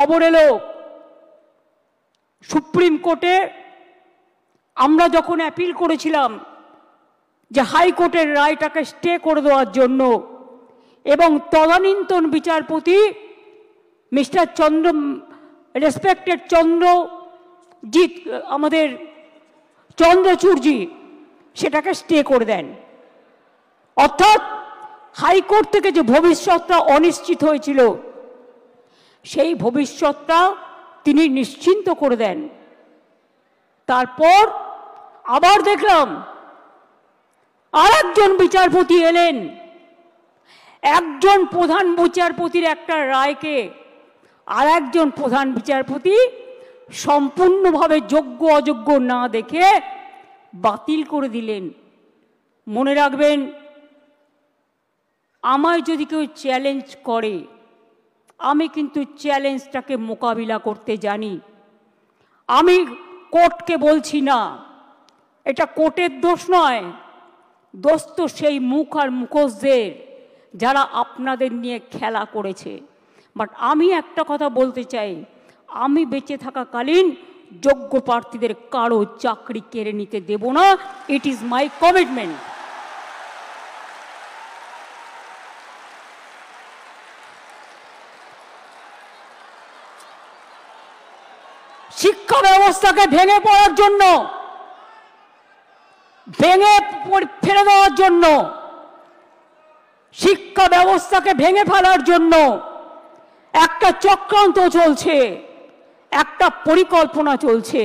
খবর এলো সুপ্রিম কোর্টে আমরা যখন অ্যাপিল করেছিলাম যে হাইকোর্টের রায়টাকে স্টে করে দেওয়ার জন্য এবং তদানীন্তন বিচারপতি মিস্টার রেসপেক্টেড চন্দ্রজিৎ আমাদের চন্দ্রচূড়জি সেটাকে স্টে করে দেন। অর্থাৎ হাইকোর্ট থেকে যে ভবিষ্যৎটা অনিশ্চিত হয়েছিল সেই ভবিষ্যৎটা তিনি নিশ্চিন্ত করে দেন। তারপর আবার দেখলাম আরেকজন বিচারপতি এলেন, একজন প্রধান বিচারপতির একটা রায়কে আর একজন প্রধান বিচারপতি সম্পূর্ণভাবে যোগ্য অযোগ্য না দেখে বাতিল করে দিলেন। মনে রাখবেন, আমায় যদি কেউ চ্যালেঞ্জ করে আমি কিন্তু চ্যালেঞ্জটাকে মোকাবিলা করতে জানি। আমি কোর্টকে বলছি না, এটা কোর্টের দোষ নয়, দোষ তো সেই মুখ আর মুখোশদের যারা আপনাদের নিয়ে খেলা করেছে। বাট আমি একটা কথা বলতে চাই, আমি বেঁচে থাকাকালীন যোগ্য প্রার্থীদের কারো চাকরি কেড়ে নিতে দেব না। It is my commitment. শিক্ষা ব্যবস্থাকে ভেঙে পড়ার জন্য, ভেঙে ফেলে দেওয়ার জন্য, শিক্ষা ব্যবস্থাকে ভেঙে ফেলার জন্য একটা চক্রান্ত চলছে, একটা পরিকল্পনা চলছে।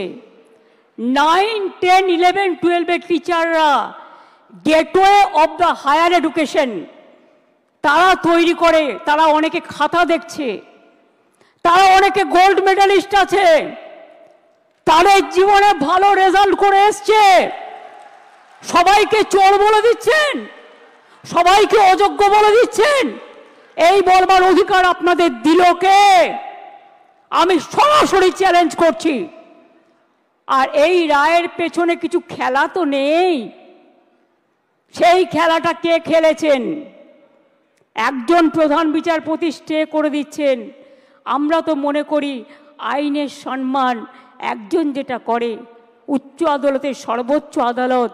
9, 10, 11, 12 টিচাররা gateway of the higher education তারা তৈরি করে। তারা অনেকে খাতা দেখছে, তারা অনেকে গোল্ড মেডালিস্ট আছে, তাদের জীবনে ভালো রেজাল্ট করে এসছে। সবাইকে চোর বলে দিচ্ছেন, সবাইকে অযোগ্য বলে দিচ্ছেন। এই বলবার অধিকার আপনাদের দিল কে? আমি সরাসরি চ্যালেঞ্জ করছি। আর এই রায়ের পেছনে কিছু খেলা তো নেই। সেই খেলাটা কে খেলেছেন? একজন প্রধান বিচারপতি স্টে করে দিচ্ছেন। আমরা তো মনে করি আইনের সম্মান একজন যেটা করে, উচ্চ আদালতের সর্বোচ্চ আদালত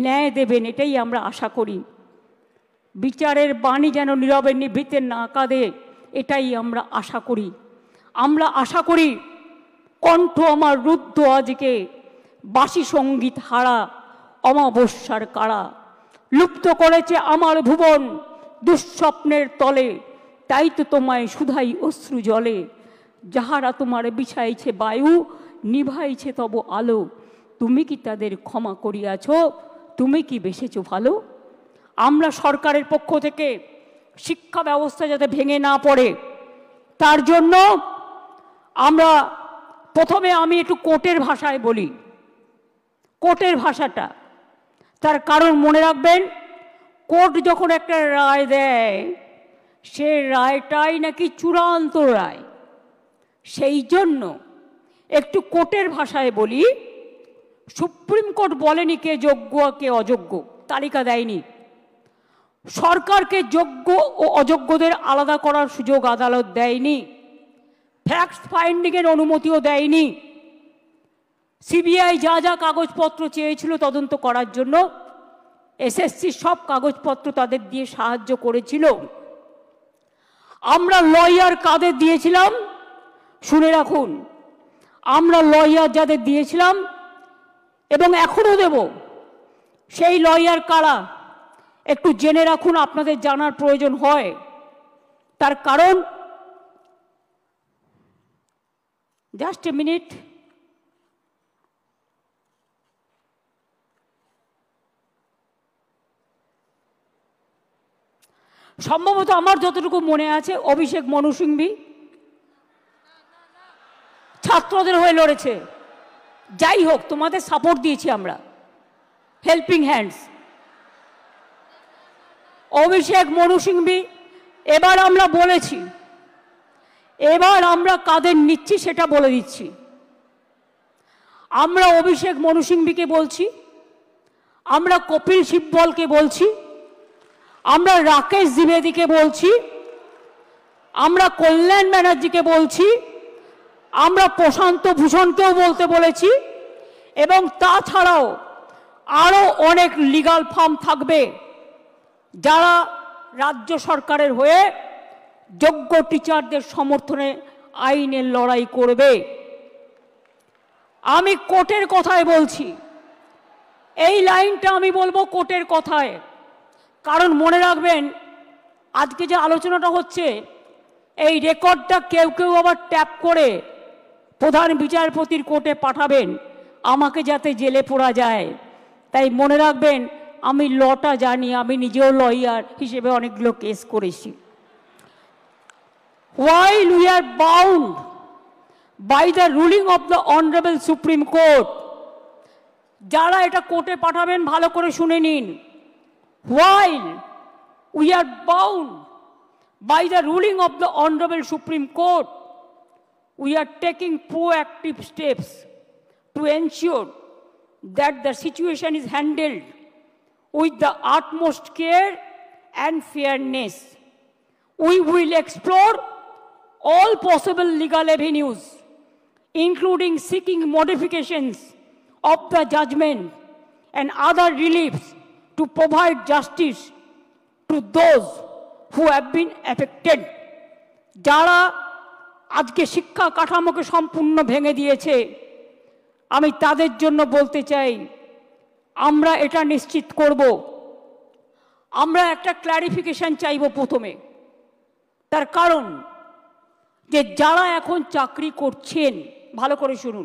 ন্যায় দেবেন, এটাই আমরা আশা করি। বিচারের বাণী যেন নীরবে নিভৃতে না কাঁদে, এটাই আমরা আশা করি। আমরা আশা করি কণ্ঠ আমার রুদ্ধ আজকে, বাসি সঙ্গীত হারা অমাবস্যার কারা, লুপ্ত করেছে আমার ভুবন দুঃস্বপ্নের তলে, তাই তো তোমায় শুধাই অশ্রু জলে। যাহারা তোমার বিছাইছে বায়ু, নিভাইছে তব আলো, তুমি কি তাদের ক্ষমা করিয়াছ? তুমি কি বেসেছ ভালো? আমরা সরকারের পক্ষ থেকে শিক্ষা ব্যবস্থা যাতে ভেঙে না পড়ে তার জন্য আমরা প্রথমে আমি একটু কোর্টের ভাষায় বলি। কোর্টের ভাষাটা, তার কারণ মনে রাখবেন, কোর্ট যখন একটা রায় দেয় সে রায়টাই নাকি চূড়ান্ত রায়। সেই জন্য একটু কোর্টের ভাষায় বলি। সুপ্রিম কোর্ট বলেনি কে যোগ্য কে অযোগ্য, তালিকা দেয়নি। সরকারকে যোগ্য ও অযোগ্যদের আলাদা করার সুযোগ আদালত দেয়নি। ফ্যাক্ট ফাইন্ডিংয়ের অনুমতিও দেয়নি। সিবিআই যা যা কাগজপত্র চেয়েছিল তদন্ত করার জন্য, এসএসসি সব কাগজপত্র তাদের দিয়ে সাহায্য করেছিল। আমরা লয়ার কাদের দিয়েছিলাম শুনে রাখুন, আমরা লয়ার যাদের দিয়েছিলাম এবং এখনো দেব, সেই লয়ার কারা একটু জেনে রাখুন, আপনাদের জানার প্রয়োজন হয়। তার কারণ, জাস্ট এ মিনিট, সম্ভবত আমার যতটুকু মনে আছে অভিষেক মনু সিংভি ছাত্রদের হয়ে লড়েছে। যাই হোক, তোমাদের সাপোর্ট দিয়েছি আমরা, হেল্পিং হ্যান্ডস। অভিষেক মনু সিংভি, এবার আমরা বলেছি, এবার আমরা কাদের নিচ্ছি সেটা বলে দিচ্ছি। আমরা অভিষেক মনু সিংভিকে বলছি, আমরা কপিল সিব্বলকে বলছি, আমরা রাকেশ দ্বিবেদীকে বলছি, আমরা কল্যাণ ব্যানার্জিকে বলছি, আমরা প্রশান্ত ভূষণকেও বলতে বলেছি, এবং তাছাড়াও আরও অনেক লিগাল ফার্ম থাকবে যারা রাজ্য সরকারের হয়ে যোগ্য টিচারদের সমর্থনে আইনের লড়াই করবে। আমি কোর্টের কথায় বলছি, এই লাইনটা আমি বলবো কোর্টের কথায়, কারণ মনে রাখবেন আজকে যে আলোচনাটা হচ্ছে এই রেকর্ডটা কেউ কেউ আবার ট্যাপ করে প্রধান বিচারপতির কোর্টে পাঠাবেন আমাকে যাতে জেলে পড়া যায়। তাই মনে রাখবেন আমি লটা জানি, আমি নিজেও লয়ার হিসেবে অনেকগুলো কেস করেছি। While we are bound by the ruling of the Honorable Supreme Court, যারা এটা কোর্টে পাঠাবেন ভালো করে শুনে নিন, while we are bound by the ruling of the Honorable Supreme Court, we are taking proactive steps to ensure that the situation is handled with the utmost care and fairness. We will explore all possible legal avenues, including seeking modifications of the judgment and other reliefs to provide justice to those who have been affected. যারা আজকে শিক্ষা কাঠামোকে সম্পূর্ণ ভেঙে দিয়েছে, আমি তাদের জন্য বলতে চাই আমরা এটা নিশ্চিত করব, আমরা একটা ক্ল্যারিফিকেশন চাইব প্রথমে। তার কারণ যে যারা এখন চাকরি করছেন, ভালো করে শুনুন,